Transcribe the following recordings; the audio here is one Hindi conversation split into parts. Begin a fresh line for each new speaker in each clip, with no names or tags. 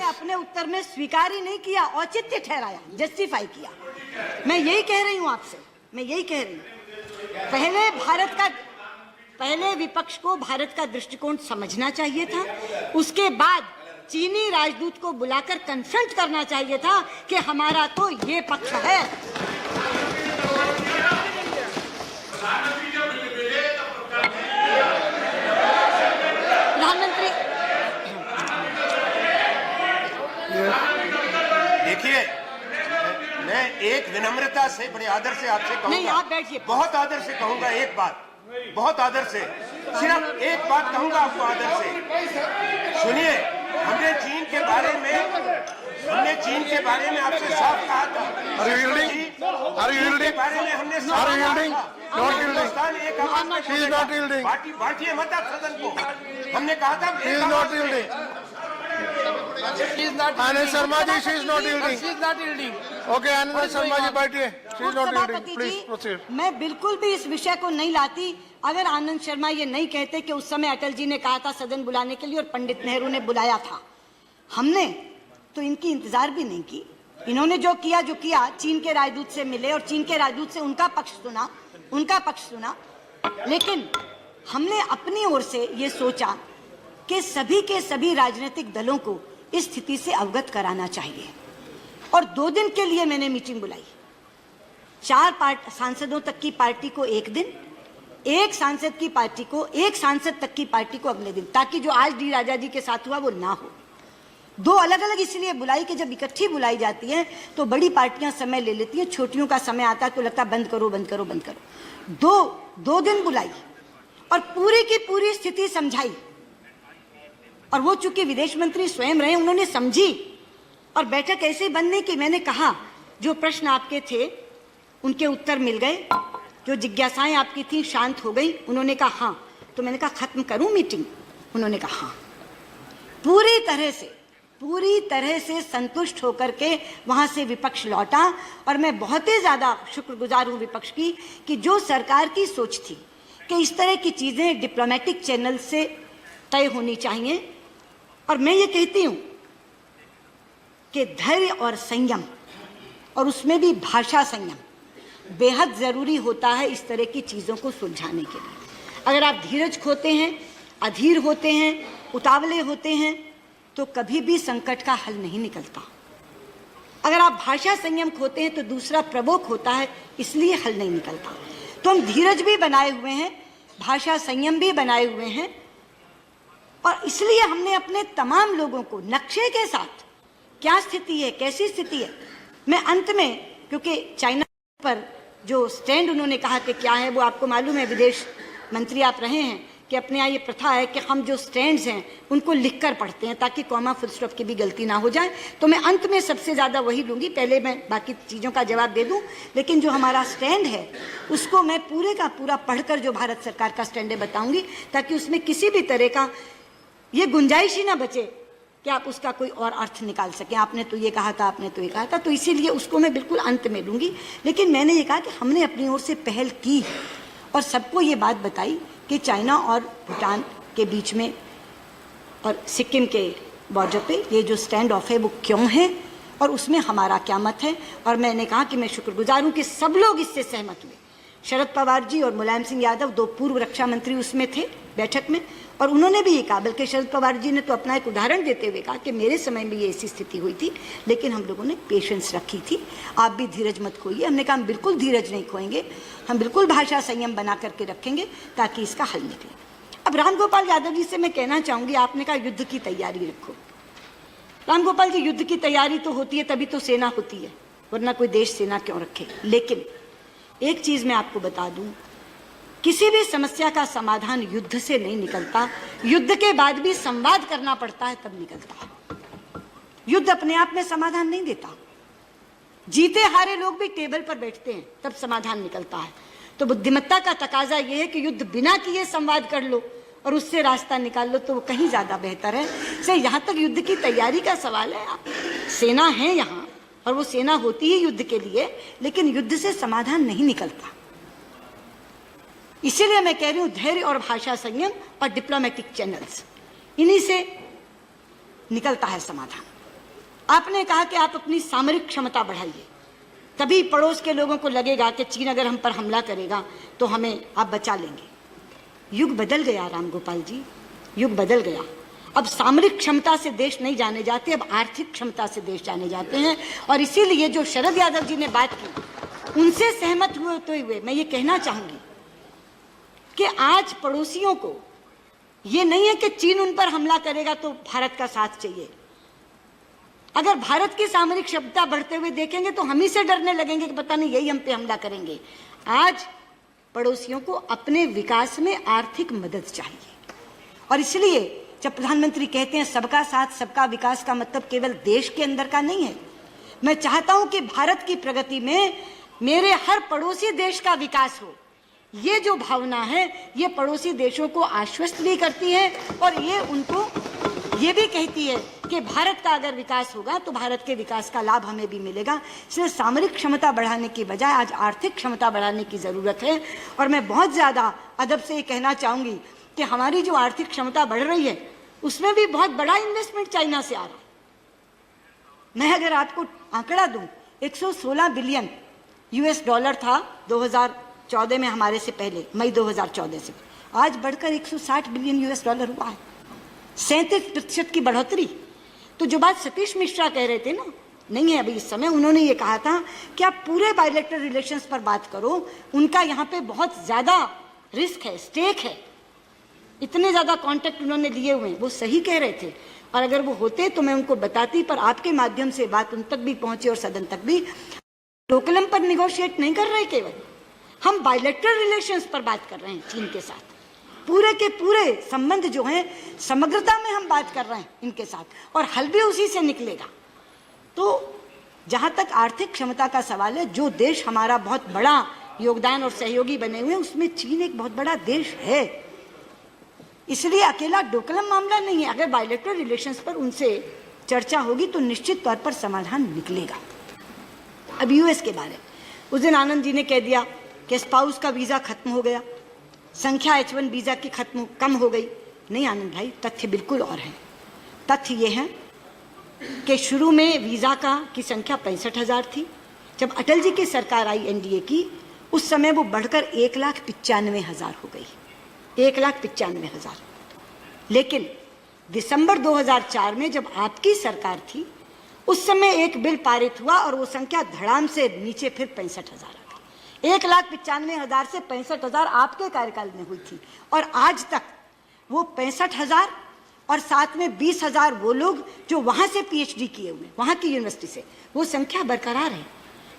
अपने उत्तर में स्वीकार ही नहीं किया, औचित्य ठहराया, जस्टिफाई किया। मैं यही कह रही हूं आपसे, मैं यही कह रही हूं, पहले विपक्ष को भारत का दृष्टिकोण समझना चाहिए था, उसके बाद चीनी राजदूत को बुलाकर कन्फ्रंट करना चाहिए था कि हमारा तो ये पक्ष है। प्रधानमंत्री
देखिए, मैं एक विनम्रता से, बड़े आदर से आपसे कहूंगा,
नहीं, आप बैठिए,
बहुत आदर से कहूंगा एक बात, बहुत आदर से, सिर्फ एक बात कहूंगा आपको आदर से। सुनिए, हमने चीन के बारे में आपसे साफ कहा था। के बारे में हमने साफ कहा था। हिंदुस्तान एक आवाज में बांटिए मत आप सदन को। हमने कहा था
Anand Sharma ji, she is not yielding. Okay, Anand Sharma ji बैठिए, she is not yielding. Please proceed.
मैं बिल्कुल भी इस विषय को नहीं लाती अगर आनंद शर्मा ये नहीं कहते कि उस समय अटल जी ने कहा था सदन बुलाने के लिए और पंडित नेहरू ने बुलाया था। हमने तो इनकी इंतजार भी नहीं की। इन्होंने जो किया, चीन के राजदूत से मिले और चीन के राजदूत से उनका पक्ष सुना, लेकिन हमने अपनी ओर से ये सोचा कि सभी के सभी राजनीतिक दलों को इस स्थिति से अवगत कराना चाहिए। और 2 दिन के लिए मैंने मीटिंग बुलाई, 4 सांसदों तक की पार्टी को एक दिन, एक सांसद तक की पार्टी को अगले दिन, ताकि जो आज डी राजा जी के साथ हुआ वो ना हो। 2 अलग अलग इसलिए बुलाई कि जब इकट्ठी बुलाई जाती है तो बड़ी पार्टियां समय ले लेती हैं, छोटियों का समय आता है तो लगता है बंद करो। 2 दिन बुलाई और पूरी की पूरी स्थिति समझाई, और वो चूंकि विदेश मंत्री स्वयं रहे, उन्होंने समझी और बैठक ऐसे ही बंद नहीं की। मैंने कहा जो प्रश्न आपके थे उनके उत्तर मिल गए, जो जिज्ञासाएं आपकी थी शांत हो गई। उन्होंने कहा हाँ, तो मैंने कहा खत्म करूं मीटिंग? उन्होंने कहा हाँ। पूरी तरह से संतुष्ट होकर के वहां से विपक्ष लौटा। और मैं बहुत ही ज्यादा शुक्रगुजार हूं विपक्ष की कि जो सरकार की सोच थी कि इस तरह की चीजें डिप्लोमेटिक चैनल से तय होनी चाहिए, और मैं ये कहती हूं कि धैर्य और संयम, और उसमें भी भाषा संयम बेहद जरूरी होता है इस तरह की चीजों को सुलझाने के लिए। अगर आप धीरज खोते हैं, अधीर होते हैं, उतावले होते हैं, तो कभी भी संकट का हल नहीं निकलता। अगर आप भाषा संयम खोते हैं तो दूसरा प्रवोक होता है, इसलिए हल नहीं निकलता। तो हम धीरज भी बनाए हुए हैं, भाषा संयम भी बनाए हुए हैं, और इसलिए हमने अपने तमाम लोगों को नक्शे के साथ क्या स्थिति है, कैसी स्थिति है। मैं अंत में, क्योंकि चाइना पर जो स्टैंड उन्होंने कहा कि क्या है, वो आपको मालूम है, विदेश मंत्री आप रहे हैं, कि अपने यहाँ ये प्रथा है कि हम जो स्टैंड्स हैं उनको लिखकर पढ़ते हैं ताकि कॉमा फुल स्टॉप की भी गलती ना हो जाए। तो मैं अंत में सबसे ज़्यादा वही लूँगी, पहले मैं बाकी चीज़ों का जवाब दे दूँ, लेकिन जो हमारा स्टैंड है उसको मैं पूरे का पूरा पढ़कर जो भारत सरकार का स्टैंड है बताऊँगी, ताकि उसमें किसी भी तरह का ये गुंजाइश ही ना बचे कि आप उसका कोई और अर्थ निकाल सकें। आपने तो ये कहा था, आपने तो ये कहा था, तो इसीलिए उसको मैं बिल्कुल अंत में लूँगी। लेकिन मैंने ये कहा कि हमने अपनी ओर से पहल की और सबको ये बात बताई कि चाइना और भूटान के बीच में और सिक्किम के बॉर्डर पे ये जो स्टैंड ऑफ है वो क्यों है और उसमें हमारा क्या मत है। और मैंने कहा कि मैं शुक्रगुजार हूँ कि सब लोग इससे सहमत हुए। शरद पवार जी और मुलायम सिंह यादव, 2 पूर्व रक्षा मंत्री उसमें थे बैठक में, और उन्होंने भी ये कहा, बल्कि शरद पवार जी ने तो अपना एक उदाहरण देते हुए कहा कि मेरे समय में ये ऐसी स्थिति हुई थी, लेकिन हम लोगों ने पेशेंस रखी थी, आप भी धीरज मत खोइए। हमने कहा हम बिल्कुल धीरज नहीं खोएंगे, हम बिल्कुल भाषा संयम बना करके रखेंगे ताकि इसका हल निकले। अब रामगोपाल यादव जी से मैं कहना चाहूँगी, आपने कहा युद्ध की तैयारी रखो। रामगोपाल जी, युद्ध की तैयारी तो होती है तभी तो सेना होती है, वरना कोई देश सेना क्यों रखे। लेकिन एक चीज़ मैं आपको बता दूँ, किसी भी समस्या का समाधान युद्ध से नहीं निकलता, युद्ध के बाद भी संवाद करना पड़ता है तब निकलता है। युद्ध अपने आप में समाधान नहीं देता, जीते हारे लोग भी टेबल पर बैठते हैं तब समाधान निकलता है। तो बुद्धिमत्ता का तकाजा यह है कि युद्ध बिना किए संवाद कर लो और उससे रास्ता निकाल लो, तो वो कहीं ज्यादा बेहतर है। से यहाँ तक युद्ध की तैयारी का सवाल है, सेना है यहाँ और वो सेना होती है युद्ध के लिए, लेकिन युद्ध से समाधान नहीं निकलता। इसीलिए मैं कह रही हूं धैर्य और भाषा संयम और डिप्लोमेटिक चैनल्स, इन्हीं से निकलता है समाधान। आपने कहा कि आप अपनी सामरिक क्षमता बढ़ाइए, तभी पड़ोस के लोगों को लगेगा कि चीन अगर हम पर हमला करेगा तो हमें आप बचा लेंगे। युग बदल गया राम गोपाल जी, युग बदल गया। अब सामरिक क्षमता से देश नहीं जाने जाते, अब आर्थिक क्षमता से देश जाने जाते हैं। और इसीलिए जो शरद यादव जी ने बात की, उनसे सहमत हुए मैं ये कहना चाहूंगी कि आज पड़ोसियों को ये नहीं है कि चीन उन पर हमला करेगा तो भारत का साथ चाहिए। अगर भारत की सामरिक क्षमता बढ़ते हुए देखेंगे तो हम ही से डरने लगेंगे कि पता नहीं यही हम पे हमला करेंगे। आज पड़ोसियों को अपने विकास में आर्थिक मदद चाहिए। और इसलिए जब प्रधानमंत्री कहते हैं सबका साथ सबका विकास, का मतलब केवल देश के अंदर का नहीं है। मैं चाहता हूं कि भारत की प्रगति में मेरे हर पड़ोसी देश का विकास हो। ये जो भावना है ये पड़ोसी देशों को आश्वस्त भी करती है और ये उनको ये भी कहती है कि भारत का अगर विकास होगा तो भारत के विकास का लाभ हमें भी मिलेगा। इसलिए सामरिक क्षमता बढ़ाने की बजाय आज आर्थिक क्षमता बढ़ाने की जरूरत है। और मैं बहुत ज्यादा अदब से ये कहना चाहूंगी कि हमारी जो आर्थिक क्षमता बढ़ रही है उसमें भी बहुत बड़ा इन्वेस्टमेंट चाइना से आ रहा है। मैं अगर आपको आंकड़ा दूं, 116 बिलियन US डॉलर था 2014 में, हमारे से पहले मई 2014 से, आज बढ़कर 160 बिलियन US डॉलर हुआ है, 37% की बढ़ोतरी। तो जो बात सतीश मिश्रा कह रहे थे ना, नहीं है अभी इस समय, उन्होंने ये कहा था कि आप पूरे बायलैटरल रिलेशंस पर बात करो, उनका यहाँ पे बहुत ज्यादा रिस्क है, स्टेक है, इतने ज्यादा कॉन्टेक्ट उन्होंने लिए हुए हैं। वो सही कह रहे थे और अगर वो होते तो मैं उनको बताती, पर आपके माध्यम से बात उन तक भी पहुंची और सदन तक भी। डोकलम पर निगोशिएट नहीं कर रहे, केवल हम बायलैटरल रिलेशंस पर बात कर रहे हैं चीन के साथ। पूरे के पूरे संबंध जो हैं समग्रता में हम बात कर रहे हैं इनके साथ, और हल भी उसी से निकलेगा। तो जहां तक आर्थिक क्षमता का सवाल है, जो देश हमारा बहुत बड़ा योगदान और सहयोगी बने हुए हैं उसमें चीन एक बहुत बड़ा देश है। इसलिए अकेला डोकलम मामला नहीं है। अगर बायलैटरल रिलेशंस पर उनसे चर्चा होगी तो निश्चित तौर पर समाधान निकलेगा। अब US के बारे, उस दिन आनंद जी ने कह दिया कि स्पाउस का वीजा खत्म हो गया, संख्या H1 वीजा की कम हो गई। नहीं आनंद भाई, तथ्य बिल्कुल और है। तथ्य ये है कि शुरू में वीजा की संख्या 65,000 थी। जब अटल जी की सरकार आई NDA की, उस समय वो बढ़कर 1,95,000 हो गई, 1,95,000। लेकिन दिसंबर 2004 में जब आपकी सरकार थी, उस समय एक बिल पारित हुआ और वो संख्या धड़ाम से नीचे फिर 65,000 आ गई। 1,95,000 से 65,000 आपके कार्यकाल में हुई थी। और आज तक वो 65,000 और साथ में 20,000 वो लोग जो वहां से PhD किए हुए, वहां की यूनिवर्सिटी से, वो संख्या बरकरार है।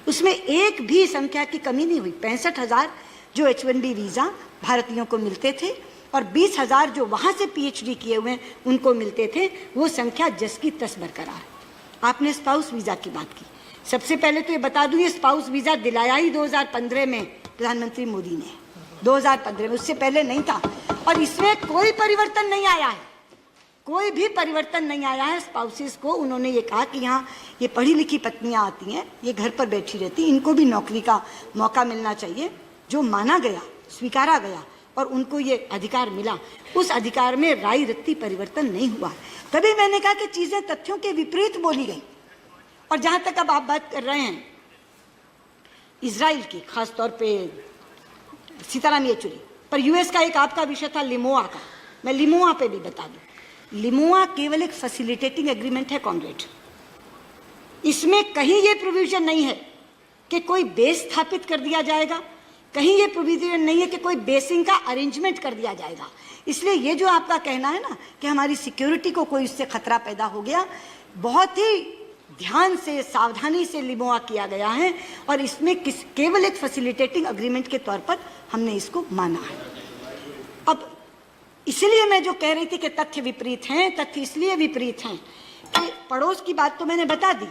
उसमें एक भी संख्या की कमी नहीं हुई। 65,000 जो H1B वीजा भारतीयों को मिलते थे और 20,000 जो वहां से PhD किए हुए उनको मिलते थे, वो संख्या जस की तस बरकरार है। आपने स्पाउस वीजा की बात की। सबसे पहले तो ये बता दूं, ये स्पाउस वीजा दिलाया ही 2015 में प्रधानमंत्री मोदी ने, 2015 में, उससे पहले नहीं था। और इसमें कोई परिवर्तन नहीं आया है, कोई भी परिवर्तन नहीं आया है। स्पाउसेस को उन्होंने ये कहा कि यहाँ ये पढ़ी लिखी पत्नियां आती हैं, ये घर पर बैठी रहती, इनको भी नौकरी का मौका मिलना चाहिए। जो माना गया, स्वीकारा गया और उनको ये अधिकार मिला, उस अधिकार में राई रत्ती परिवर्तन नहीं हुआ। तभी मैंने कहा कि चीजें तथ्यों के विपरीत बोली गई। और जहां तक अब आप बात कर रहे हैं इजराइल की, खासतौर पे सीताराम येचुरी, पर US का एक आपका विषय था लिमोआ का, मैं लिमोआ पे भी बता दूं। लिमोआ केवल एक फैसिलिटेटिंग एग्रीमेंट है कॉमरेड। इसमें कहीं ये प्रोविजन नहीं है कि कोई बेस स्थापित कर दिया जाएगा, कहीं ये प्रोविजन नहीं है कि कोई बेसिंग का अरेंजमेंट कर दिया जाएगा। इसलिए ये जो आपका कहना है ना कि हमारी सिक्योरिटी को कोई इससे खतरा पैदा हो गया, बहुत ही ध्यान से, सावधानी से लिमोआ किया गया है और इसमें केवल एक फैसिलिटेटिंग एग्रीमेंट के तौर पर हमने इसको माना है। अब इसलिए मैं जो कह रही थी कि तथ्य विपरीत हैं, तथ्य इसलिए विपरीत हैं कि पड़ोस की बात तो मैंने बता दी।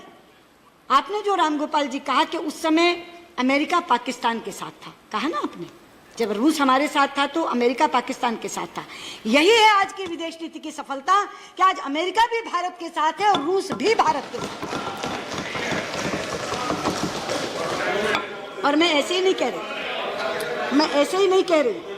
आपने जो रामगोपाल जी कहा कि उस समय अमेरिका पाकिस्तान के साथ था, कहा ना आपने, जब रूस हमारे साथ था तो अमेरिका पाकिस्तान के साथ था। यही है आज की विदेश नीति की सफलता कि आज अमेरिका भी भारत के साथ है और रूस भी भारत के साथ है। और मैं ऐसे ही नहीं कह रही, मैं ऐसे ही नहीं कह रही।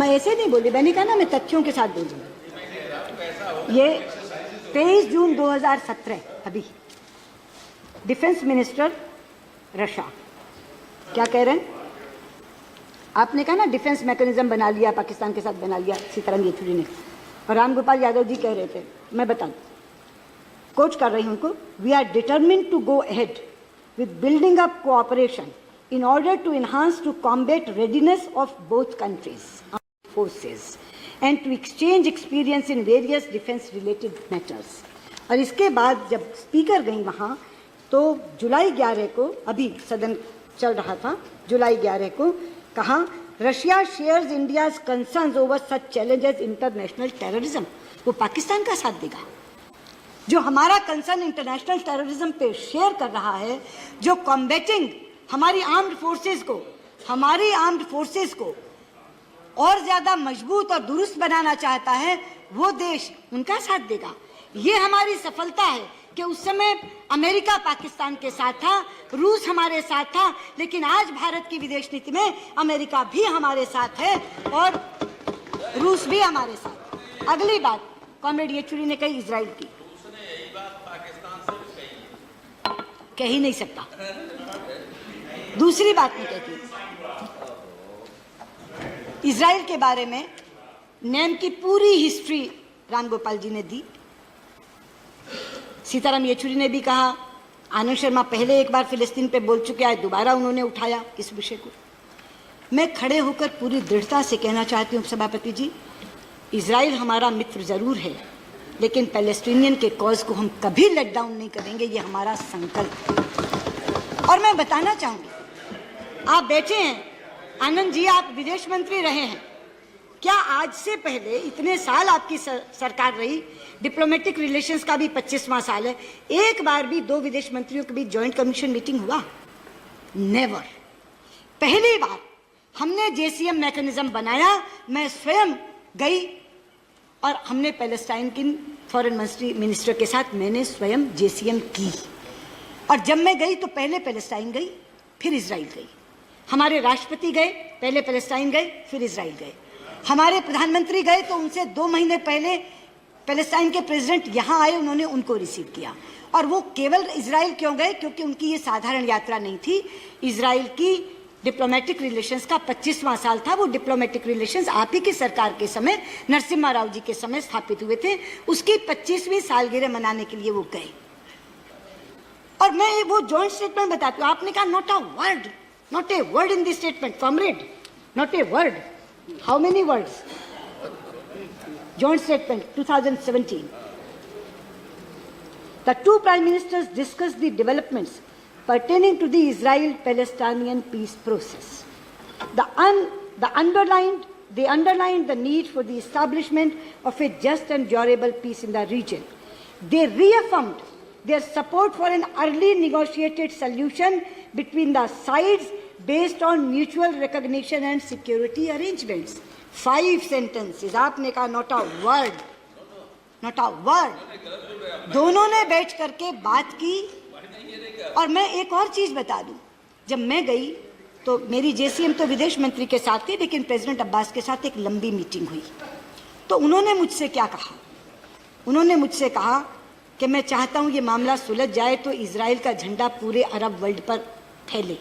मैं ऐसे नहीं बोली, मैंने कहा ना मैं तथ्यों के साथ बोलूंगी। ये 23 जून 2017 अभी डिफेंस मिनिस्टर रशिया क्या कह रहे हैं, आपने कहा ना डिफेंस मैकेनिज्म बना लिया, पाकिस्तान के साथ बना लिया सीताराम येचुरी ने, और रामगोपाल यादव जी कह रहे थे, मैं बताऊं, कोच कर रही हूं उनको, we are determined to go ahead with building up cooperation in order to enhance to combat readiness of both countries forces and to exchange experience in various defense related matters। और इसके बाद जब स्पीकर गई वहाँ तो जुलाई 11 को, अभी सदन चल रहा था, जुलाई 11 को कहा Russia shares India's concerns over such challenges international terrorism. वो पाकिस्तान का साथ देगा जो हमारा कंसर्न इंटरनेशनल टेररिज्म पे शेयर कर रहा है, जो कॉम्बैटिंग हमारी आर्म्ड फोर्सेस को और ज्यादा मजबूत और दुरुस्त बनाना चाहता है, वो देश उनका साथ देगा। ये हमारी सफलता है कि उस समय अमेरिका पाकिस्तान के साथ था, रूस हमारे साथ था, लेकिन आज भारत की विदेश नीति में अमेरिका भी हमारे साथ है और रूस भी हमारे साथ। अगली बात कॉमरेड येचुरी ने कही इजराइल की, कह ही नहीं सकता। दूसरी बात मैं कहती हूँ, इजराइल के बारे में नेम की पूरी हिस्ट्री रामगोपाल जी ने दी, सीताराम येचुरी ने भी कहा, आनंद शर्मा पहले एक बार फिलिस्तीन पे बोल चुके हैं, दोबारा उन्होंने उठाया इस विषय को। मैं खड़े होकर पूरी दृढ़ता से कहना चाहती हूँ सभापति जी, इजराइल हमारा मित्र जरूर है, लेकिन पैलेस्टीनियन के कॉज को हम कभी लेट डाउन नहीं करेंगे, ये हमारा संकल्प है। और मैं बताना चाहूंगी, आप बैठे हैं, आनंद जी आप विदेश मंत्री रहे हैं, क्या आज से पहले इतने साल आपकी सरकार रही, डिप्लोमेटिक रिलेशंस का भी 25वां साल है, एक बार भी दो विदेश मंत्रियों के बीच जॉइंट कमीशन मीटिंग हुआ? नेवर। पहली बार हमने जेसीएम मैकेनिज्म बनाया, मैं स्वयं गई और हमने पैलेस्टाइन की फॉरेन मिनिस्टर के साथ मैंने स्वयं जेसीएम की। और जब मैं गई तो पहले पैलेस्टाइन गई, फिर इजराइल गई। हमारे राष्ट्रपति गए, पहले पैलेस्टाइन गए, फिर इजराइल गए। हमारे प्रधानमंत्री गए तो उनसे 2 महीने पहले पैलेस्टाइन के प्रेसिडेंट यहाँ आए, उन्होंने उनको रिसीव किया। और वो केवल इजराइल क्यों गए? क्योंकि उनकी ये साधारण यात्रा नहीं थी। इजराइल की डिप्लोमेटिक रिलेशंस का 25वां साल था। वो डिप्लोमेटिक रिलेशंस आप ही की सरकार के समय, नरसिम्हा राव जी के समय स्थापित हुए थे। उसकी 25वीं सालगिरह मनाने के लिए वो गए। और मैं वो जॉइंट स्टेटमेंट बताती हूँ, आपने कहा not a word in this statement, comrade, not a word. How many words? Joint statement 2017. The two prime ministers discussed the developments pertaining to the Israel-Palestinian peace process. They underlined the need for the establishment of a just and durable peace in the region. They reaffirmed their support for an early negotiated solution between the sides based on mutual recognition and security arrangements. 5 sentences, आपने कहा not a word, not a word. दोनों ने बैठ करके बात की। और मैं एक और चीज बता दूं, जब मैं गई तो मेरी जेसीएम तो विदेश मंत्री के साथ थी, लेकिन प्रेसिडेंट अब्बास के साथ एक लंबी मीटिंग हुई। तो उन्होंने मुझसे क्या कहा? उन्होंने मुझसे कहा कि मैं चाहता हूं ये मामला सुलझ जाए तो इजराइल का झंडा पूरे अरब वर्ल्ड पर फहरे।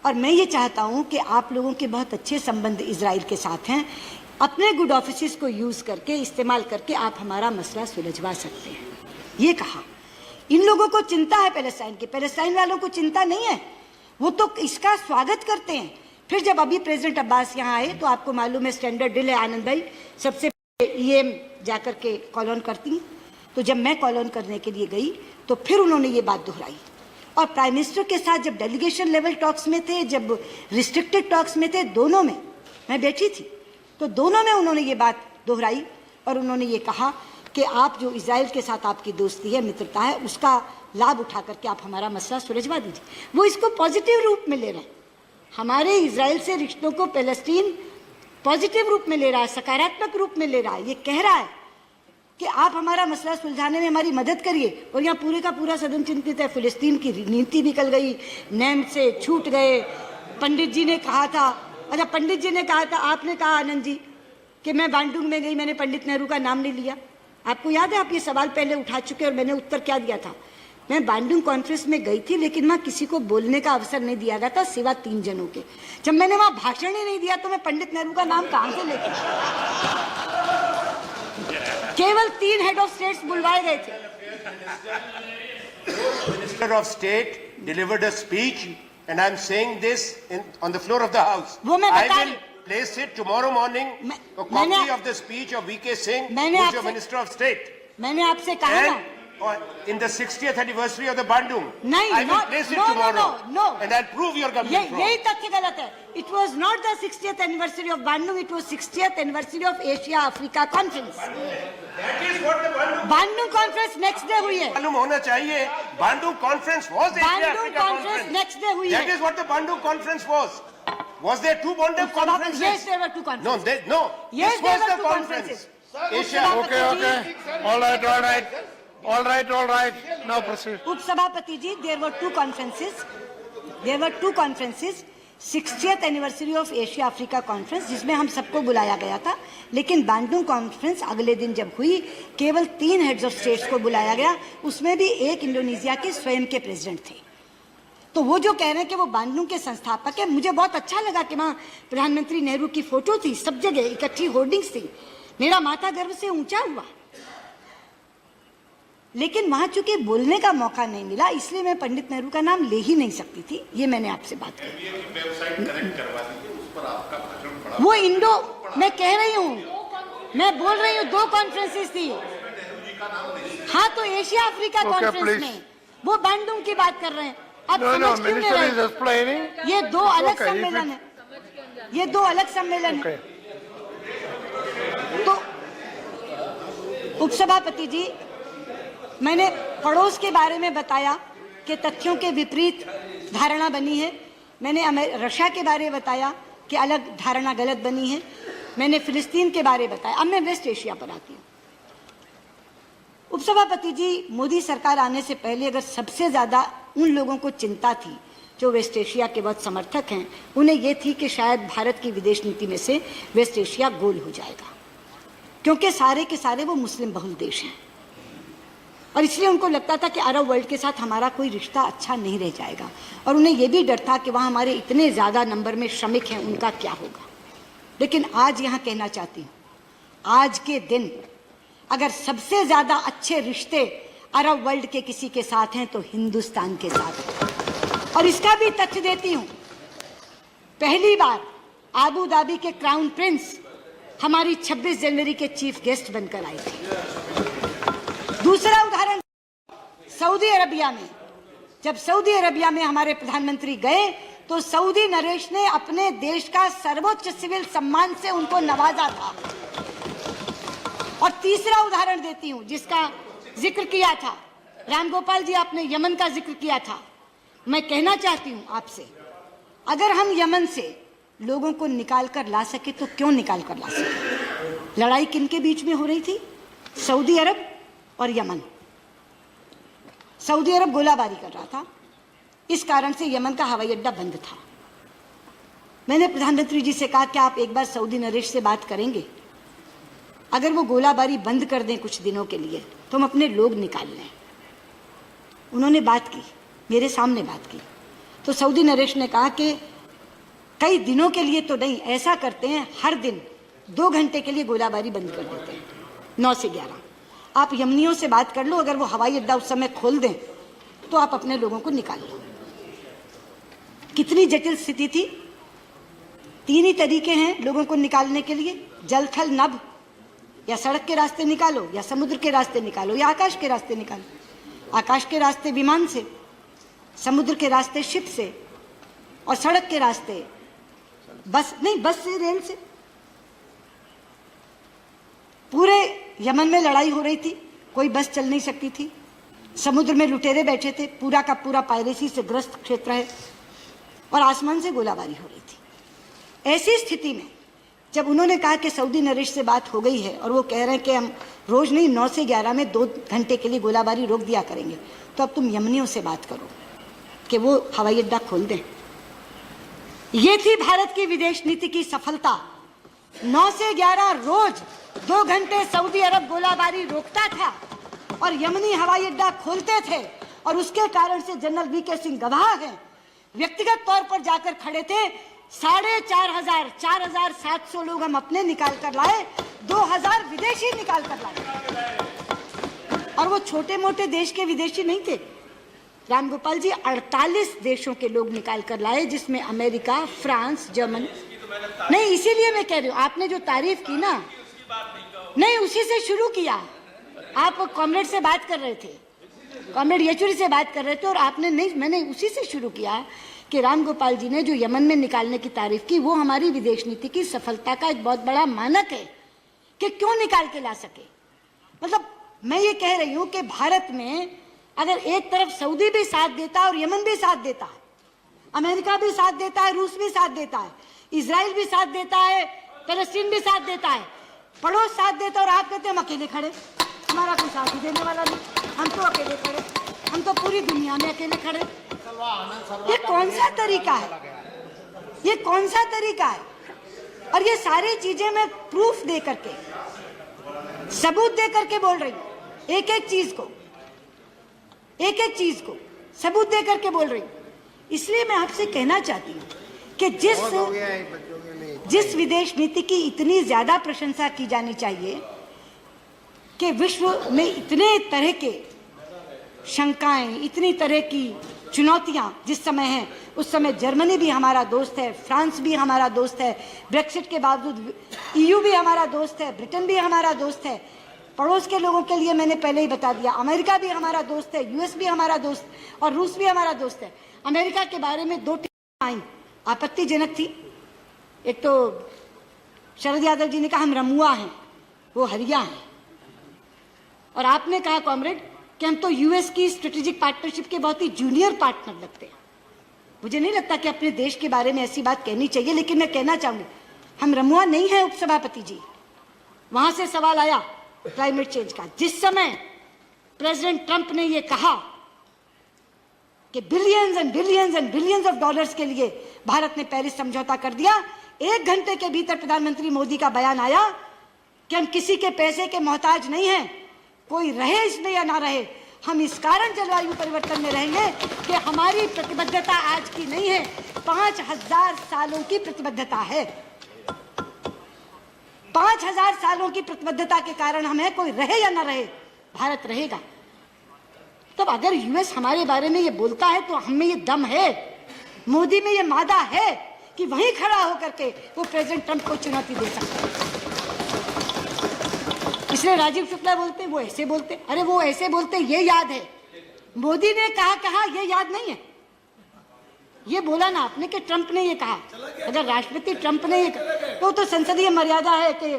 और मैं ये चाहता हूं कि आप लोगों के बहुत अच्छे संबंध इजराइल के साथ हैं, अपने गुड ऑफिस को यूज करके, इस्तेमाल करके आप हमारा मसला सुलझवा सकते हैं, ये कहा। इन लोगों को चिंता है पैलेस्टाइन की, पैलेस्टाइन वालों को चिंता नहीं है, वो तो इसका स्वागत करते हैं। फिर जब अभी प्रेसिडेंट अब्बास यहाँ आए तो आपको मालूम है स्टैंडर्ड डिल है, आनंद भाई सबसे पहले ईएम जाकर के कॉल ऑन करती हैं। तो जब मैं कॉल ऑन करने के लिए गई तो फिर उन्होंने ये बात दोहराई। और प्राइम मिनिस्टर के साथ जब डेलीगेशन लेवल टॉक्स में थे, जब रिस्ट्रिक्टेड टॉक्स में थे, दोनों में मैं बैठी थी, तो दोनों में उन्होंने ये बात दोहराई और उन्होंने ये कहा कि आप जो इजराइल के साथ आपकी दोस्ती है, मित्रता है, उसका लाभ उठा करके आप हमारा मसला सुलझवा दीजिए। वो इसको पॉजिटिव रूप में ले रहे हैं, हमारे इजराइल से रिश्तों को पैलेस्टीन पॉजिटिव रूप में ले रहा है, सकारात्मक रूप में ले रहा है। ये कह रहा है कि आप हमारा मसला सुलझाने में हमारी मदद करिए। और यहाँ पूरे का पूरा सदन चिंतित है, फिलिस्तीन की नीति निकल गई, नेम से छूट गए। पंडित जी ने कहा था अच्छा, पंडित जी ने कहा था, आपने कहा आनंद जी कि मैं बांडुंग में गई, मैंने पंडित नेहरू का नाम नहीं लिया। आपको याद है, आप ये सवाल पहले उठा चुके और मैंने उत्तर क्या दिया था? मैं बांडुंग कॉन्फ्रेंस में गई थी, लेकिन वहां किसी को बोलने का अवसर नहीं दिया गया था सिवा 3 जनों के। जब मैंने वहां भाषण ही नहीं दिया तो मैं पंडित नेहरू का नाम कहां से लेती? केवल 3 हेड ऑफ स्टेट्स बुलवाए गए थे।
Minister of State delivered a speech, and I'm saying this on the floor of the House.
वो मैं
I
बता
will place it tomorrow morning. A copy of the speech of V.K. Singh, who is your Minister of State.
मैंने आपसे कहा ना,
In the 60th anniversary of the Bandung,
नहीं,
I will place it tomorrow,
no.
and I'll prove your government
यही
wrong.
तथ्य गलत है। It was not the 60th anniversary of Bandung, it was 60th anniversary of Asia Africa Conference.
That is what the
Bandung Conference next day हुई है।
मालूम होना चाहिए। Bandung Conference was Asia
Bandung
Africa
Conference
Conference.
next day हुई
That
है।
is what the Bandung Conference was. Was there 2 Bandung conferences?
Yes, there were 2 conferences.
No.
Yes,
This
there
was
were
the
2
conference.
conferences.
Asia.
Okay. All right. Now proceed.
उपसभापति जी, there were 2 conferences. There were 2 conferences. 60th anniversary of Asia Africa Conference, जिसमें हम सबको बुलाया गया था, लेकिन बांडुंग कॉन्फ्रेंस अगले दिन जब हुई, केवल 3 हेड्स ऑफ स्टेट्स को बुलाया गया, उसमें भी एक इंडोनेशिया के स्वयं के प्रेसिडेंट थे। तो वो जो कह रहे हैं कि वो बांडुंग के संस्थापक है, मुझे बहुत अच्छा लगा कि वहाँ प्रधानमंत्री नेहरू की फोटो थी, सब जगह इकट्ठी होर्डिंग्स थी, मेरा माथा गर्व से ऊंचा हुआ। लेकिन वहां चूंकि बोलने का मौका नहीं मिला, इसलिए मैं पंडित नेहरू का नाम ले ही नहीं सकती थी। ये मैंने आपसे बात की। वो इंडो, मैं कह रही हूँ, मैं बोल रही हूँ 2 कॉन्फ्रेंसेस थी। हाँ, तो एशिया अफ्रीका कॉन्फ्रेंस में वो बांडुंग की बात कर रहे हैं। आप समझ क्यों नहीं रहे? ये 2 अलग सम्मेलन है, ये 2 अलग सम्मेलन है। तो उपसभापति जी, मैंने पड़ोस के बारे में बताया कि तथ्यों के विपरीत धारणा बनी है। मैंने रशिया के बारे में बताया कि अलग धारणा गलत बनी है। मैंने फिलिस्तीन के बारे में बताया। अब मैं वेस्ट एशिया पर आती हूँ। उपसभापति जी, मोदी सरकार आने से पहले अगर सबसे ज्यादा उन लोगों को चिंता थी जो वेस्ट एशिया के बहुत समर्थक हैं, उन्हें यह थी कि शायद भारत की विदेश नीति में से वेस्ट एशिया गोल हो जाएगा, क्योंकि सारे के सारे वो मुस्लिम बहुल देश हैं, और इसलिए उनको लगता था कि अरब वर्ल्ड के साथ हमारा कोई रिश्ता अच्छा नहीं रह जाएगा। और उन्हें यह भी डर था कि वहाँ हमारे इतने ज़्यादा नंबर में श्रमिक हैं, उनका क्या होगा। लेकिन आज यहाँ कहना चाहती हूँ, आज के दिन अगर सबसे ज़्यादा अच्छे रिश्ते अरब वर्ल्ड के किसी के साथ हैं तो हिंदुस्तान के साथ हैं। और इसका भी तथ्य देती हूँ, पहली बार आबू धाबी के क्राउन प्रिंस हमारी 26 जनवरी के चीफ गेस्ट बनकर आए थे। दूसरा उदाहरण, सऊदी अरबिया में, जब सऊदी अरबिया में हमारे प्रधानमंत्री गए तो सऊदी नरेश ने अपने देश का सर्वोच्च सिविल सम्मान से उनको नवाजा था। और तीसरा उदाहरण देती हूं, जिसका जिक्र किया था रामगोपाल जी, आपने यमन का जिक्र किया था। मैं कहना चाहती हूं आपसे, अगर हम यमन से लोगों को निकाल कर ला सके तो क्यों निकाल कर ला सके? लड़ाई किनके बीच में हो रही थी? सऊदी अरब और यमन। सऊदी अरब गोलाबारी कर रहा था, इस कारण से यमन का हवाई अड्डा बंद था। मैंने प्रधानमंत्री जी से कहा कि आप एक बार सऊदी नरेश से बात करेंगे, अगर वो गोलाबारी बंद कर दें कुछ दिनों के लिए तो हम अपने लोग निकाल लें। उन्होंने बात की, मेरे सामने बात की, तो सऊदी नरेश ने कहा कि कई दिनों के लिए तो नहीं, ऐसा करते हैं हर दिन 2 घंटे के लिए गोलाबारी बंद कर देते हैं, 9 से 11। आप यमनियों से बात कर लो, अगर वो हवाई अड्डा उस समय खोल दें तो आप अपने लोगों को निकाल लो। कितनी जटिल स्थिति थी। 3 ही तरीके हैं लोगों को निकालने के लिए, जल थल नभ, या सड़क के रास्ते निकालो, या समुद्र के रास्ते निकालो, या आकाश के रास्ते निकालो। आकाश के रास्ते विमान से, समुद्र के रास्ते शिप से, और सड़क के रास्ते बस से, रेल से। पूरे यमन में लड़ाई हो रही थी, कोई बस चल नहीं सकती थी, समुद्र में लुटेरे बैठे थे, पूरा का पूरा पायरेसी से ग्रस्त क्षेत्र है, और आसमान से गोलाबारी हो रही थी। ऐसी स्थिति में जब उन्होंने कहा कि सऊदी नरेश से बात हो गई है और वो कह रहे हैं कि हम रोज नहीं 9 से 11 में 2 घंटे के लिए गोलाबारी रोक दिया करेंगे, तो अब तुम यमनियों से बात करो कि वो हवाई अड्डा खोल दें। ये थी भारत की विदेश नीति की सफलता। 9 से 11 रोज 2 घंटे सऊदी अरब गोलाबारी रोकता था और यमनी हवाई अड्डा खोलते थे, और उसके कारण से जनरल वीके सिंह गवाह हैं। व्यक्तिगत तौर पर जाकर खड़े थे। 4,700 लोग हम अपने निकाल कर लाए, 2,000 विदेशी निकाल कर लाए। और वो छोटे मोटे देश के विदेशी नहीं थे रामगोपाल जी, 48 देशों के लोग निकाल कर लाए, जिसमें अमेरिका, फ्रांस, जर्मनी। नहीं, इसीलिए मैं कह रही हूँ, आपने जो तारीफ की ना, नहीं उसी से शुरू किया। आप कॉमरेड से बात कर रहे थे, कॉमरेड येचुरी से बात कर रहे थे, और आपने नहीं, मैंने उसी से शुरू किया कि रामगोपाल जी ने जो यमन में निकालने की तारीफ की, वो हमारी विदेश नीति की सफलता का एक बहुत बड़ा मानक है कि क्यों निकाल के ला सके। मतलब मैं ये कह रही हूं कि भारत में अगर एक तरफ सऊदी भी साथ देता है और यमन भी साथ देता है, अमेरिका भी साथ देता है, रूस भी साथ देता है, इजराइल भी साथ देता है, फलस्तीन भी साथ देता है, पड़ोस साथ देता है, और आप कहते हैं हम अकेले खड़े, हमारा कोई साथ ही देने वाला नहीं, हम तो अकेले खड़े, हम तो पूरी दुनिया में अकेले खड़े। ये कौन सा तरीका है? ये कौन सा तरीका है? और ये सारी चीजें मैं प्रूफ दे करके, सबूत दे करके बोल रही हूँ, एक एक चीज को सबूत दे करके बोल रही हूँ। इसलिए मैं आपसे कहना चाहती हूँ कि जिस विदेश नीति की इतनी ज्यादा प्रशंसा की जानी चाहिए, कि विश्व में इतने तरह के शंकाएं, इतनी तरह की चुनौतियां जिस समय हैं, उस समय जर्मनी भी हमारा दोस्त है, फ्रांस भी हमारा दोस्त है, ब्रेक्सिट के बावजूद EU भी हमारा दोस्त है, ब्रिटेन भी हमारा दोस्त है, पड़ोस के लोगों के लिए मैंने पहले ही बता दिया, अमेरिका भी हमारा दोस्त है, US भी हमारा दोस्त, और रूस भी हमारा दोस्त है। अमेरिका के बारे में 2 टिप्पणियां आई, आपत्तिजनक थी। एक तो शरद यादव जी ने कहा हम रमुआ हैं, वो हरिया हैं, और आपने कहा कॉमरेड कि हम तो US की स्ट्रेटेजिक पार्टनरशिप के बहुत ही जूनियर पार्टनर लगते हैं। मुझे नहीं लगता कि अपने देश के बारे में ऐसी बात कहनी चाहिए, लेकिन मैं कहना चाहूंगी हम रमुआ नहीं है उपसभापति जी। वहां से सवाल आया क्लाइमेट चेंज का, जिस समय प्रेसिडेंट ट्रंप ने यह कहा कि billions and billions and billions of dollars के लिए भारत ने पेरिस समझौता कर दिया, 1 घंटे के भीतर प्रधानमंत्री मोदी का बयान आया कि हम किसी के पैसे के मोहताज नहीं हैं, कोई रहे इसमें या ना रहे, हम इस कारण जलवायु परिवर्तन में रहेंगे कि हमारी प्रतिबद्धता आज की नहीं है, 5000 सालों की प्रतिबद्धता है। 5000 सालों की प्रतिबद्धता के कारण हम है, कोई रहे या ना रहे, भारत रहेगा। तब अगर US हमारे बारे में ये बोलता है तो हम में ये दम है, मोदी में ये मादा है कि वहीं खड़ा होकर के वो प्रेसिडेंट ट्रंप को चुनौती दे सकता है। इसलिए राजीव शुक्ला बोलते वो ऐसे बोलते, अरे वो ऐसे बोलते ये याद है, मोदी ने कहा ये याद नहीं है। ये बोला ना आपने कि ट्रंप ने ये कहा, अगर राष्ट्रपति ट्रंप ने ये तो संसदीय मर्यादा है कि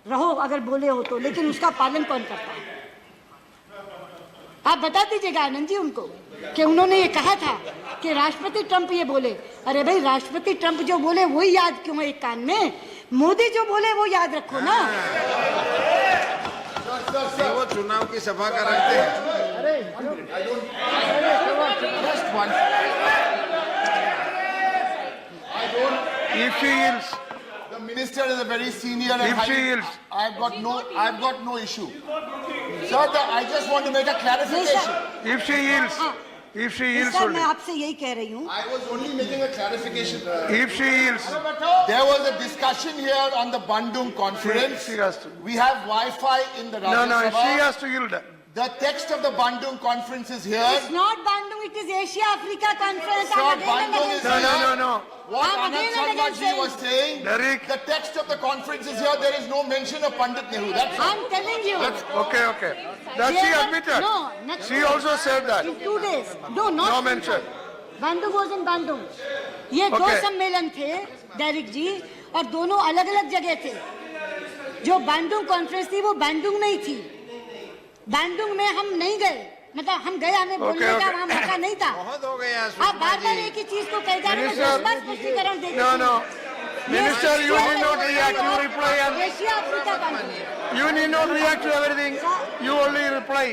रहो अगर बोले हो तो, लेकिन उसका पालन कौन करता है? आप बता दीजिएगा आनंद जी उनको कि उन्होंने ये कहा था कि राष्ट्रपति ट्रंप ये बोले। अरे भाई, राष्ट्रपति ट्रंप जो बोले वही याद क्यों है एक कान में, मोदी जो बोले वो याद रखो ना।
वो चुनाव की सभा कराते हैं।
If she yields,
The minister is a very senior and
If she
highly,
yields.
I've got no issue. Sir, I just want to make a clarification.
if she yields, if she yields
sir
only,
मैं आपसे यही कह रही हूँ,
I was only making a clarification.
if she yields,
There was a discussion here on the Bandung conference.
she has to.
We have Wi-Fi in the Rajya
No,
Sabha.
she has to yield.
The text of the Bandung conference is here.
it's not Bandung, it is Asia Africa conference.
Sir,
I'm again and
Bandung
again
is
saying-
No.
What
I'm
Anand
again and
Sharma
again
ji
saying-
was saying,
Derek.
the text of the conference is here. There is no mention of Pandit Nehru. That's all.
I'm telling you.
Okay. That she admitted.
No, next
She also said that.
in 2 days. No, not
No mention.
Bandung was in Bandung. ये दो
Okay.
सम्मेलन थे डेरिक जी, और दोनों अलग अलग जगह थे। जो बैंडुंग कॉन्फ्रेंस थी वो बैंडुंग में ही थी। बैंडुंग में हम नहीं गए, मतलब हम गए, हमें बोलने का
okay.
वहाँ मौका नहीं था।
बहुत हो गया
आप
सुषमा
बार बार
जी।
एक ही चीज को कह जा रहे हैं,
Minister,
10 बार स्पष्टीकरण दे
No. Minister, you need not react. You reply.
Asia Africa conference.
You need not react to everything. You only reply.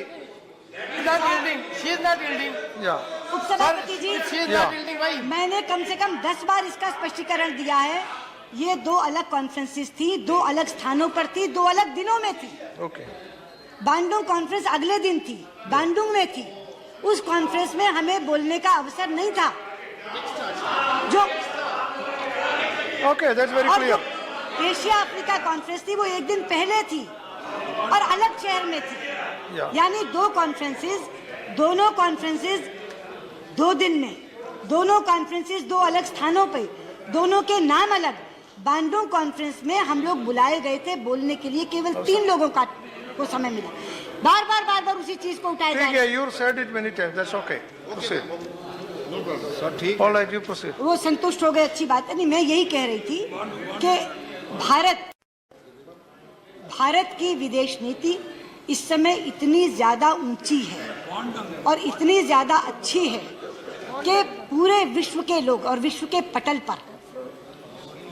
She is not yielding. She is not yielding.
Yeah.
उपसभापति जी,
She is
Yeah.
not yielding.
मैंने कम से कम 10 बार इसका स्पष्टीकरण दिया है। ये 2 अलग कॉन्फ्रेंसेस थी, 2 अलग स्थानों पर थी, 2 अलग दिनों में थी।
Okay.
बांडुंग कॉन्फ्रेंस अगले दिन थी, बांडुंग में थी। उस कॉन्फ्रेंस में हमें बोलने का अवसर नहीं था। जो
Okay, that's very
और
clear.
जो एशिया अफ्रीका कॉन्फ्रेंस थी वो एक दिन पहले थी और अलग शहर में थी।
Yeah.
यानी 2 कॉन्फ्रेंसेस, दोनों कॉन्फ्रेंसेस 2 दिन में, दोनों कॉन्फ्रेंसेस 2 अलग स्थानों पे, दोनों के नाम अलग। बांडुंग कॉन्फ्रेंस में हम लोग बुलाए गए थे बोलने के लिए, केवल 3 लोगों को समय मिला। बार बार उसी चीज को उठाया जा
ठीक
रहा
है, you said it many times. That's okay. Proceed.
Sir ठीक
All right, you proceed.
वो संतुष्ट हो गए, अच्छी बात है। नहीं, मैं यही कह रही थी कि भारत की विदेश नीति इस समय इतनी ज्यादा ऊंची है और इतनी ज्यादा अच्छी है कि पूरे विश्व के लोग और विश्व के पटल पर,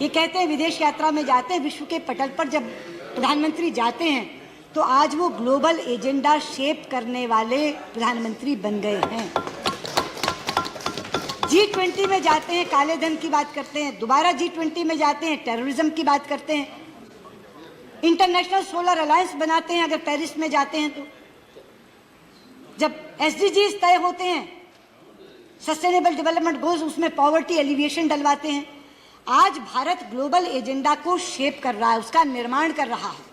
ये कहते हैं विदेश यात्रा में जाते हैं, विश्व के पटल पर जब प्रधानमंत्री जाते हैं तो आज वो ग्लोबल एजेंडा शेप करने वाले प्रधानमंत्री बन गए हैं। G20 में जाते हैं, काले धन की बात करते हैं, दोबारा G20 में जाते हैं, टेररिज्म की बात करते हैं, इंटरनेशनल सोलर अलायंस बनाते हैं अगर पेरिस में जाते हैं तो, जब SDGs तय होते हैं, सस्टेनेबल डेवलपमेंट गोल्स, उसमें पॉवर्टी एलिविएशन डलवाते हैं। आज भारत ग्लोबल एजेंडा को शेप कर रहा है, उसका निर्माण कर रहा है।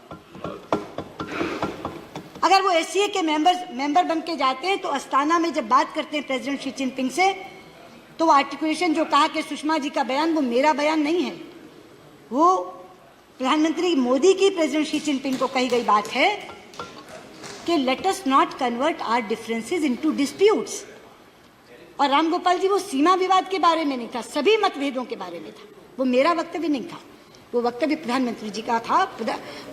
अगर वो SCA के मेंबर बन के जाते हैं तो अस्ताना में जब बात करते हैं प्रेसिडेंट शी जिनपिंग से, तो आर्टिकुलेशन जो कहा कि सुषमा जी का बयान, वो मेरा बयान नहीं है, वो प्रधानमंत्री मोदी की प्रेसिडेंट शी जिनपिंग को कही गई बात है कि let us not convert our differences into disputes. और रामगोपाल जी, वो सीमा विवाद के बारे में नहीं था, सभी मतभेदों के बारे में था। वो मेरा वक्तव्य नहीं था, वो वक्तव्य प्रधानमंत्री जी का था।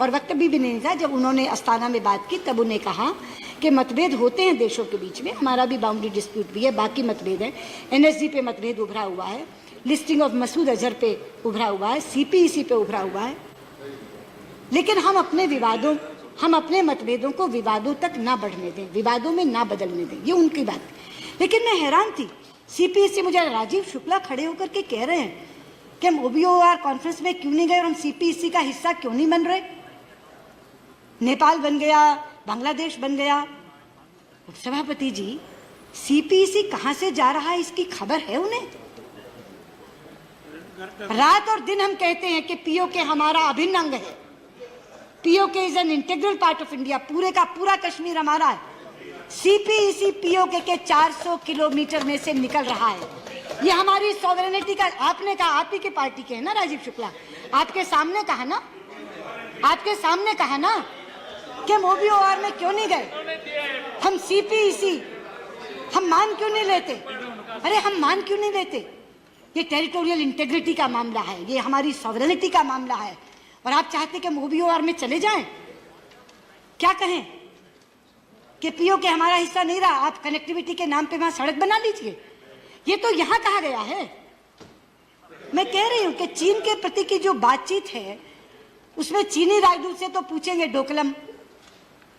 और वक्तव्य भी नहीं था जब उन्होंने अस्ताना में बात की, तब उन्हें कहा कि मतभेद होते हैं देशों के बीच में, हमारा भी बाउंड्री डिस्प्यूट भी है, बाकी मतभेद है, NSG पे मतभेद उभरा हुआ है, लिस्टिंग ऑफ मसूद अजहर पे उभरा हुआ है, CPEC पे उभरा हुआ है, लेकिन हम अपने मतभेदों को विवादों तक ना बढ़ने दें, विवादों में ना बदलने दें, ये उनकी बात है। लेकिन मैं हैरान थी, CPEC, मुझे राजीव शुक्ला खड़े होकर के कह रहे हैं कि हम OBOR कॉन्फ्रेंस में क्यों नहीं गए और हम CPEC का हिस्सा क्यों नहीं बन रहे। नेपाल बन गया, बांग्लादेश बन गया। उपसभापति जी, CPEC कहां से जा रहा है इसकी खबर है उन्हें? रात और दिन हम कहते हैं कि POK हमारा अभिन्न अंग है, POK is an integral part of India, पूरे का पूरा कश्मीर हमारा है। CPEC POK के 400 किलोमीटर में से निकल रहा है। ये हमारी सॉवरेनिटी का, आपने कहा, आप ही की पार्टी के है ना राजीव शुक्ला, आपके सामने कहा ना, आपके सामने कहा ना कि हम OBOR में क्यों नहीं गए, हम CPEC हम मान क्यों नहीं लेते। अरे हम मान क्यों नहीं लेते? ये टेरिटोरियल इंटेग्रिटी का मामला है, ये हमारी सॉवरेनिटी का मामला है, और आप चाहते कि हम OBOR में चले जाएं? क्या कहें कि POK हमारा हिस्सा नहीं रहा, आप कनेक्टिविटी के नाम पे वहां सड़क बना लीजिए। ये तो यहां कहा गया है। मैं कह रही हूं कि चीन के प्रति की जो बातचीत है उसमें चीनी राजदूत से तो पूछेंगे डोकलम,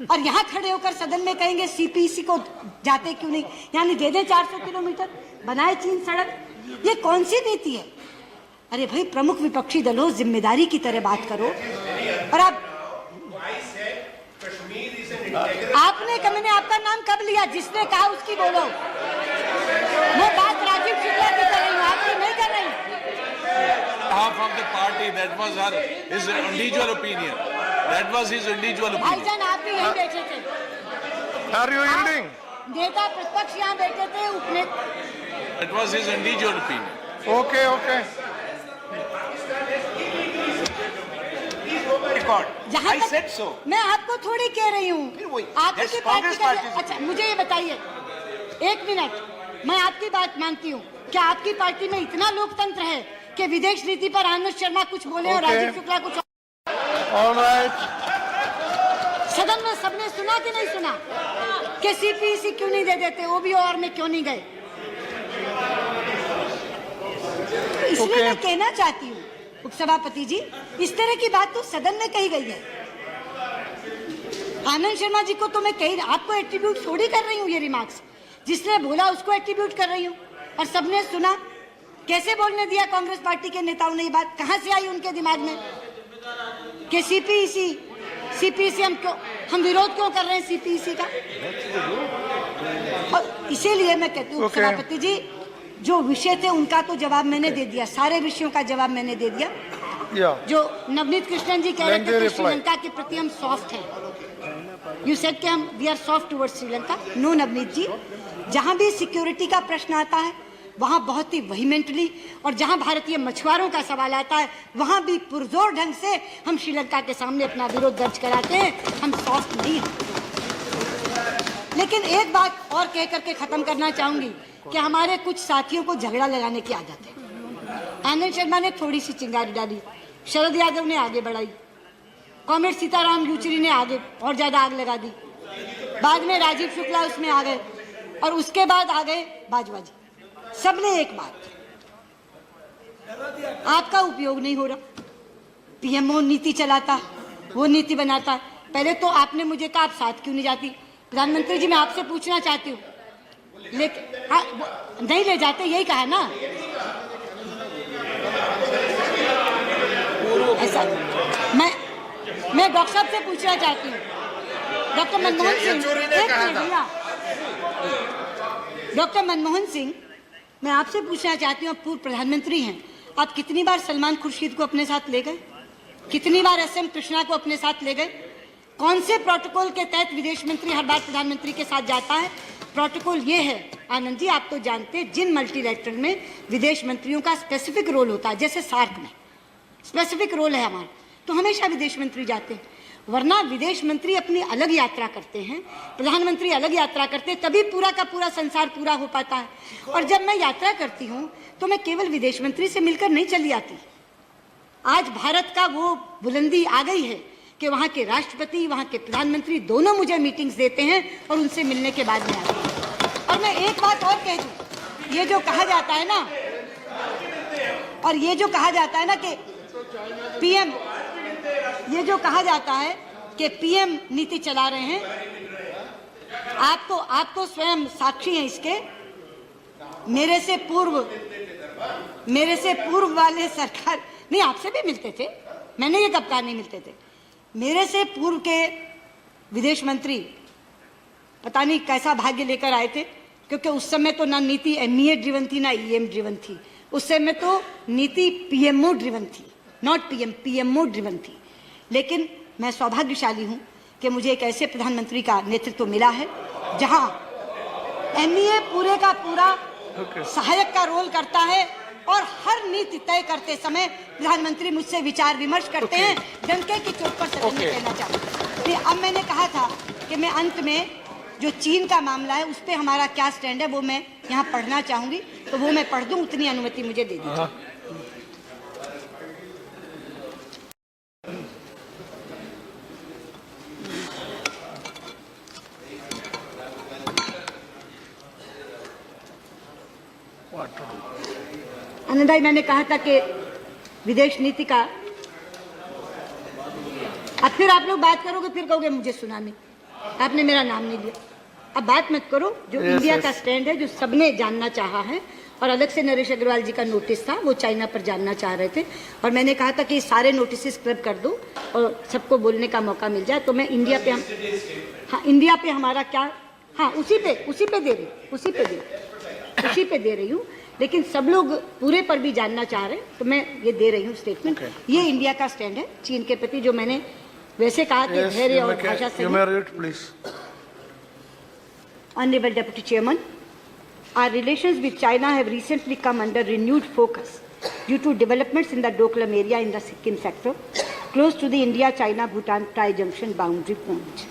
और यहां खड़े होकर सदन में कहेंगे CPEC को जाते क्यों नहीं, यानी दे दें 400 किलोमीटर, बनाए चीन सड़क। ये कौन सी नीति है? अरे भाई, प्रमुख विपक्षी दलों, जिम्मेदारी की तरह बात करो। और आपने, मैंने आपका नाम कब लिया? जिसने कहा उसकी बोलो। मैं बात राजीव शुक्ला की कर रही हूँ, आपकी नहीं कर रही।
Half of the party, that was his individual opinion. That was his individual opinion.
भाईजान, आप भी यहीं बैठे थे।
Are you yielding?
नेता प्रतिपक्ष यहाँ बैठे थे, उपनेता।
That was his individual opinion.
Okay, okay.
जहाँ
I
तक
said so.
मैं आपको थोड़ी कह रही हूँ, आपकी
That's
पार्टी
Congress
का।
party.
अच्छा, मुझे ये बताइए, एक मिनट, मैं आपकी बात मानती हूँ, क्या आपकी पार्टी में इतना लोकतंत्र है कि विदेश नीति पर आनंद शर्मा कुछ बोले और
Okay.
राजीव शुक्ला कुछ?
All right.
सदन में सबने सुना कि नहीं सुना कि CPEC क्यों नहीं दे देते, OBOR में क्यों नहीं गए? इसलिए मैं कहना चाहती हूँ उपसभापति जी, इस तरह की बात तो सदन में कही गई है। आनंद शर्मा जी को तो मैं कही, आपको एट्रीब्यूट थोड़ी कर रही हूँ, ये रिमार्क्स जिसने बोला उसको एट्रीब्यूट कर रही हूँ, और सबने सुना। कैसे बोलने दिया कांग्रेस पार्टी के नेताओं ने? ये बात कहां से आई उनके दिमाग में कि सीपीईसी हम विरोध क्यों कर रहे हैं सीपीईसी का? और इसीलिए मैं कहती हूँ सभापति जी, जो विषय थे उनका तो जवाब मैंने दे दिया, सारे विषयों का जवाब मैंने दे दिया। जो नवनीत कृष्णन जी कह रहे थे कि श्रीलंका के प्रति हम सॉफ्ट हैं, यू सेड कि हम we are soft towards Sri Lanka. No Navneet ji, जहां भी सिक्योरिटी का प्रश्न आता है वहां बहुत ही वहीमेंटली, और जहां भारतीय मछुआरों का सवाल आता है वहां भी पुरजोर ढंग से हम श्रीलंका के सामने अपना विरोध दर्ज कराते हैं। हम सॉफ्ट नहीं हैं। लेकिन एक बात और कह करके खत्म करना चाहूंगी कि हमारे कुछ साथियों को झगड़ा लगाने की आदत है। आनंद शर्मा ने थोड़ी सी चिंगारी डाली, शरद यादव ने आगे बढ़ाई, कॉमरेड सीताराम येचुरी ने आगे और ज्यादा आग लगा दी, बाद में राजीव शुक्ला उसमें आ गए, और उसके बाद आ गए बाजवाजी। सबने एक बात, आपका उपयोग नहीं हो रहा, पीएमओ नीति चलाता, वो नीति बनाता। पहले तो आपने मुझे कहा आप साथ क्यों नहीं जाती? प्रधानमंत्री जी मैं आपसे पूछना चाहती हूँ, लेकिन नहीं ले जाते, यही कहा ना। ऐसा मैं डॉक्टर साहब से पूछना चाहती हूँ, डॉक्टर मनमोहन सिंह, डॉक्टर मनमोहन सिंह, मैं आपसे पूछना चाहती हूँ, आप पूर्व प्रधानमंत्री हैं, आप कितनी बार सलमान खुर्शीद को अपने साथ ले गए? कितनी बार एसएम कृष्णा को अपने साथ ले गए? कौन से प्रोटोकॉल के तहत विदेश मंत्री हर बार प्रधानमंत्री के साथ जाता है? प्रोटोकॉल ये है आनंद जी, आप तो जानते हैं, जिन मल्टीलैटरल में विदेश मंत्रियों का स्पेसिफिक रोल होता है, जैसे सार्क में स्पेसिफिक रोल है हमारा, तो हमेशा विदेश मंत्री जाते हैं। वरना विदेश मंत्री अपनी अलग यात्रा करते हैं, प्रधानमंत्री अलग यात्रा करते हैं, तभी पूरा का पूरा संसार पूरा हो पाता है। और जब मैं यात्रा करती हूँ तो मैं केवल विदेश मंत्री से मिलकर नहीं चली आती। आज भारत का वो बुलंदी आ गई है कि वहाँ के राष्ट्रपति, वहाँ के प्रधानमंत्री दोनों मुझे मीटिंग्स देते हैं और उनसे मिलने के बाद में आती हैं। और मैं एक बात और कह दूँ, ये जो कहा जाता है ना, और ये जो कहा जाता है ना कि पीएम, ये जो कहा जाता है कि पीएम नीति चला रहे हैं, आप तो स्वयं साक्षी हैं इसके। मेरे से पूर्व वाले सरकार नहीं, आपसे भी मिलते थे, मैंने ये कब कहा नहीं मिलते थे। मेरे से पूर्व के विदेश मंत्री पता नहीं कैसा भाग्य लेकर आए थे, क्योंकि उस समय तो ना नीति एमईए ड्रिवन थी ना ईएम ड्रिवन थी, उस समय तो नीति पीएमओ ड्रिवन थी, नॉट पीएम, पीएमओ ड्रिवन थी। लेकिन मैं सौभाग्यशाली हूं कि मुझे एक ऐसे प्रधानमंत्री का नेतृत्व मिला है जहां एमईए पूरे का पूरा सहायक का रोल करता है, और हर नीति तय करते समय प्रधानमंत्री मुझसे विचार विमर्श करते हैं। डंके की चोट पर सदन में कहना चाहूंगी। अब मैंने कहा था कि मैं अंत में जो चीन का मामला है उस पर हमारा क्या स्टैंड है वो मैं यहाँ पढ़ना चाहूंगी, तो वो मैं पढ़ दूं, उतनी अनुमति मुझे दे दीजिए। आनंद भाई, मैंने कहा था कि विदेश नीति का, अब फिर आप लोग बात करोगे, फिर कहोगे मुझे सुना नहीं, आपने मेरा नाम नहीं लिया। अब बात मत करो, जो इंडिया का स्टैंड है, जो सबने जानना चाहा है, और अलग से नरेश अग्रवाल जी का नोटिस था, वो चाइना पर जानना चाह रहे थे, और मैंने कहा था कि सारे नोटिस स्क्रब कर दो और सबको बोलने का मौका मिल जाए। तो मैं इंडिया पे इंडिया पे हमारा क्या, उसी पे दे रही हूँ, लेकिन सब लोग पूरे पर भी जानना चाह रहे हैं, तो मैं ये दे रही हूँ स्टेटमेंट। ये इंडिया का स्टैंड है चीन के प्रति, जो मैंने वैसे कहा कि धैर्य और भाषा से। Honorable Deputy Chairman, our relations with China have recently come under renewed focus due to developments in the Doklam area in the Sikkim sector, close to the India-China-Bhutan tri-junction boundary point.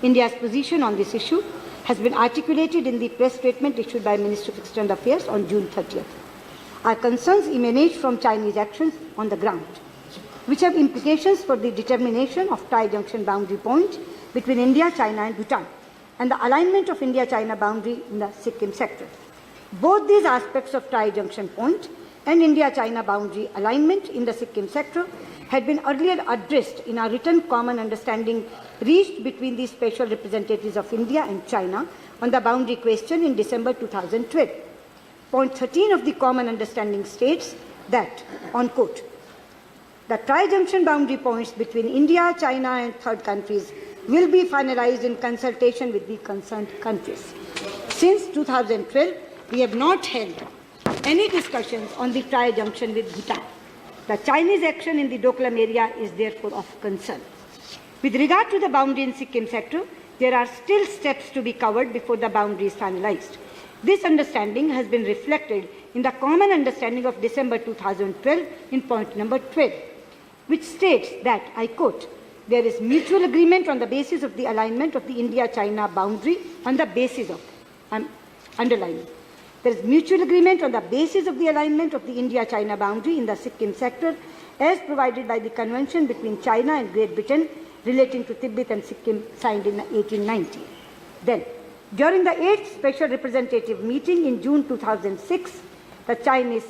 India's position on this issue has been articulated in the press statement issued by Minister of External Affairs on June 30th. Our concerns emanate from Chinese actions on the ground, which have implications for the determination of tri-junction boundary point between India, China and Bhutan, and the alignment of India-China boundary in the Sikkim sector. Both these aspects of tri-junction point and India-China boundary alignment in the Sikkim sector had been earlier addressed in a written common understanding reached between the special representatives of India and China on the boundary question in December 2012. Point 13 of the Common Understanding states that, on quote, the tri-junction boundary points between India, China and third countries will be finalized in consultation with the concerned countries. Since 2012, we have not held any discussions on the tri-junction with Bhutan. The Chinese action in the Doklam area is therefore of concern. With regard to the boundary in Sikkim sector, there are still steps to be covered before the boundary is finalized. This understanding has been reflected in the Common Understanding of December 2012 in point number 12, which states that, I quote, there is mutual agreement on the basis of the alignment of the India-China boundary on the basis of, I'm underlining, there is mutual agreement on the basis of the alignment of the India-China boundary in the Sikkim sector as provided by the Convention between China and Great Britain relating to Tibet and Sikkim signed in 1890. Then, during the 8th Special Representative meeting in June 2006, the Chinese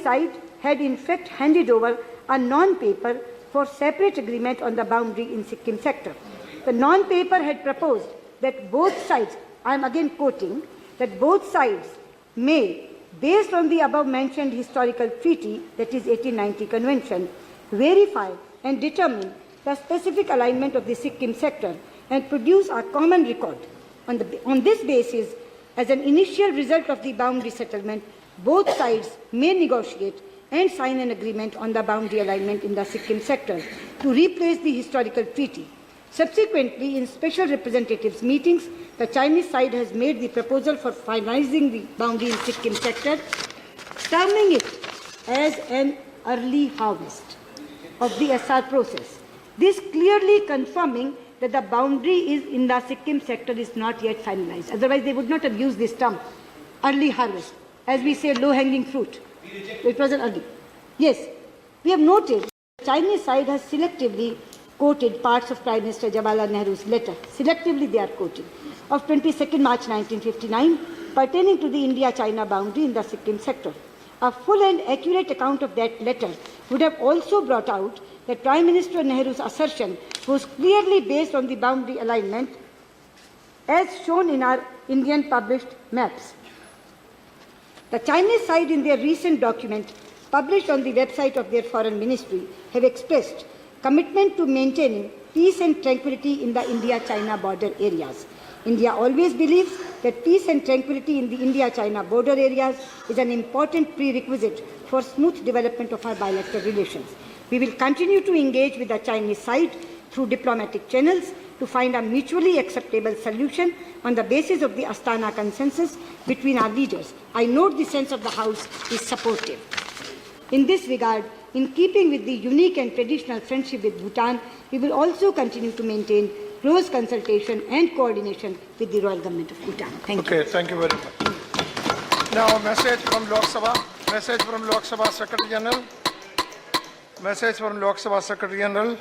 side had in fact handed over a non-paper for separate agreement on the boundary in Sikkim sector. The non-paper had proposed that both sides, I am again quoting, that both sides may, based on the above mentioned historical treaty, that is 1890 Convention, verify and determine the specific alignment of the Sikkim sector and produce a common record. On this basis, as an initial result of the boundary settlement, both sides may negotiate and sign an agreement on the boundary alignment in the Sikkim sector to replace the historical treaty. Subsequently, in special representatives meetings, the Chinese side has made the proposal for finalizing the boundary in Sikkim sector, terming it as an early harvest of the SR process. This clearly confirming that the boundary is in the Sikkim sector is not yet finalized. Otherwise, they would not have used this term, early harvest. As we say, low-hanging fruit. It was an early. Yes, we have noted the Chinese side has selectively quoted parts of Prime Minister Jawaharlal Nehru's letter. Selectively they are quoting. Of 22nd March 1959, pertaining to the India-China boundary in the Sikkim sector. A full and accurate account of that letter would have also brought out that Prime Minister Nehru's assertion was clearly based on the boundary alignment as shown in our Indian published maps. The Chinese side in their recent document published on the website of their foreign ministry have expressed commitment to maintaining peace and tranquility in the India-China border areas. India always believes that peace and tranquility in the India-China border areas is an important prerequisite for smooth development of our bilateral relations. We will continue to engage with the Chinese side through diplomatic channels to find a mutually acceptable solution on the basis of the Astana consensus between our leaders. I note the sense of the House is supportive. In this regard, in keeping with the unique and traditional friendship with Bhutan, we will also continue to maintain close consultation and coordination with the Royal Government of Bhutan. Thank you.
Okay, thank you very much. Now, message from Lok Sabha. Message from Lok Sabha Secretary General. Message from Lok Sabha Secretary General.